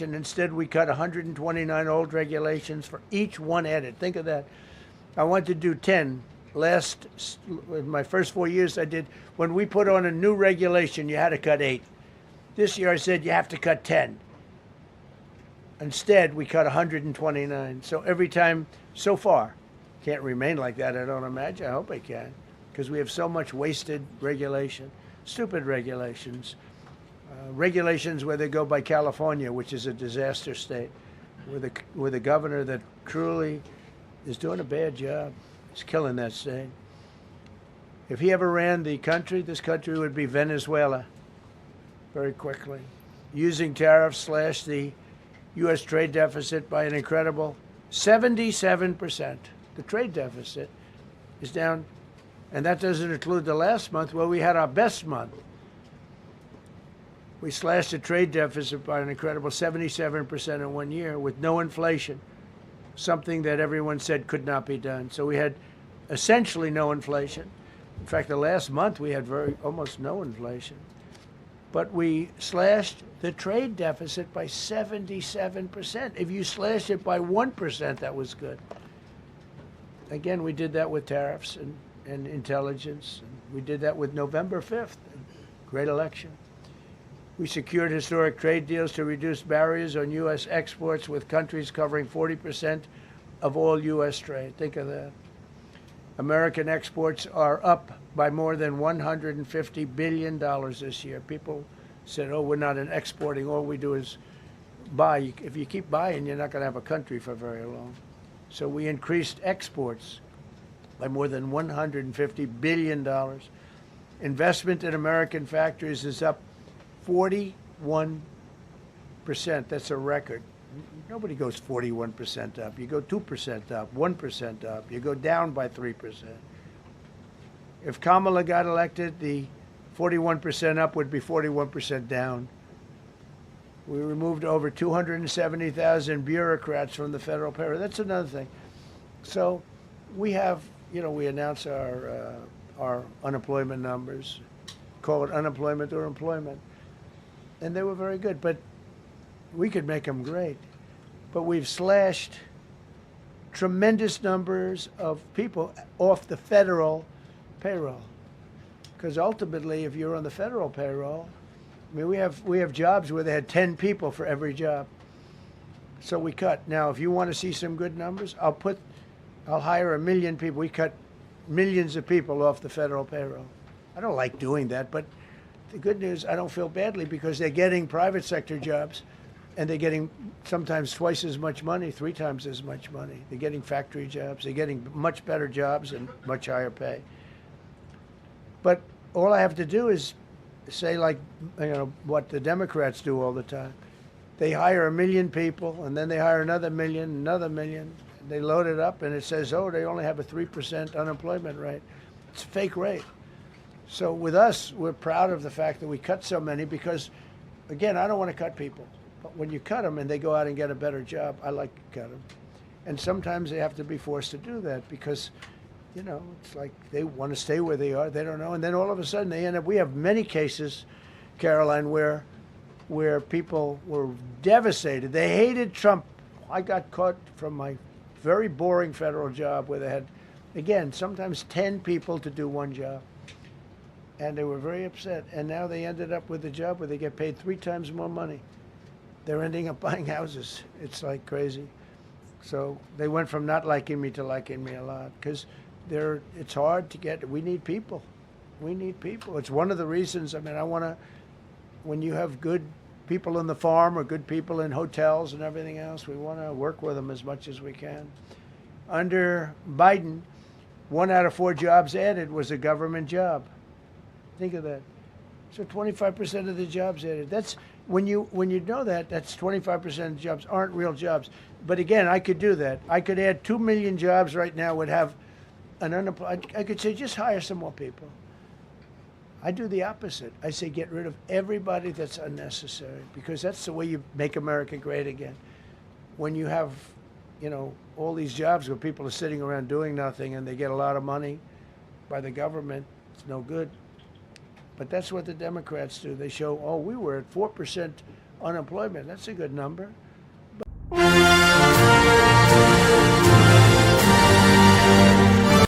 Instead, we cut 129 old regulations for each one added. Think of that. I wanted to do 10. In my first 4 years, I did. When we put on a new regulation, you had to cut 8. This year, I said you have to cut 10. Instead, we cut 129. So every time, so far, can't remain like that, I don't imagine. I hope it can, because we have so much wasted regulation, stupid regulations. Regulations where they go by California, which is a disaster state, with a governor that truly is doing a bad job. He's killing that state. If he ever ran the country, this country would be Venezuela very quickly. Using tariffs slashed the U.S. trade deficit by an incredible 77%. The trade deficit is down, and that doesn't include the last month where we had our best month. We slashed the trade deficit by an incredible 77% in 1 year with no inflation, something that everyone said could not be done. So we had essentially no inflation. In fact, the last month we had almost no inflation. But we slashed the trade deficit by 77%. If you slashed it by 1%, that was good. Again, we did that with tariffs and intelligence. We did that with November 5th, great election. We secured historic trade deals to reduce barriers on U.S. exports with countries covering 40% of all U.S. trade. Think of that. American exports are up by more than $150 billion this year. People said, oh, we're not exporting. All we do is buy. If you keep buying, you're not going to have a country for very long. So we increased exports by more than $150 billion. Investment in American factories is up 41%. That's a record. Nobody goes 41% up. You go 2% up, 1% up. You go down by 3%. If Kamala got elected, the 41% up would be 41% down. We removed over 270,000 bureaucrats from the federal payroll. That's another thing. So we have, we announce our unemployment numbers, call it unemployment or employment. And they were very good, but we could make them great. But we've slashed tremendous numbers of people off the federal payroll. Because ultimately, if you're on the federal payroll, I mean, we have jobs where they had 10 people for every job. So we cut. Now, if you want to see some good numbers, I'll hire 1 million people. We cut millions of people off the federal payroll. I don't like doing that, but the good news, I don't feel badly because they're getting private sector jobs and they're getting sometimes twice as much money, 3 times as much money. They're getting factory jobs. They're getting much better jobs and much higher pay. But all I have to do is say, like, what the Democrats do all the time. They hire 1 million people and then they hire another million. They load it up and it says, oh, they only have a 3% unemployment rate. It's a fake rate. So with us, we're proud of the fact that we cut so many because, again, I don't want to cut people. But when you cut them and they go out and get a better job, I like to cut them. And sometimes they have to be forced to do that because, it's like they want to stay where they are. They don't know. And then all of a sudden they end up, we have many cases, Caroline, where people were devastated. They hated Trump. I got caught from my very boring federal job where they had, again, sometimes 10 people to do one job. And they were very upset. And now they ended up with a job where they get paid 3 times more money. They're ending up buying houses. It's like crazy. So they went from not liking me to liking me a lot because it's hard to get. We need people. We need people. It's one of the reasons. I mean, when you have good people in the farm or good people in hotels and everything else, we want to work with them as much as we can. Under Biden, 1 out of 4 jobs added was a government job. Think of that. So 25% of the jobs added. That's when you know that, that's 25% of jobs aren't real jobs. But again, I could do that. I could add 2 million jobs right now, would have an unemployed. I could say, just hire some more people. I do the opposite. I say, get rid of everybody that's unnecessary because that's the way you make America great again. When you have, all these jobs where people are sitting around doing nothing and they get a lot of money by the government, it's no good. But that's what the Democrats do. They show, oh, we were at 4% unemployment. That's a good number.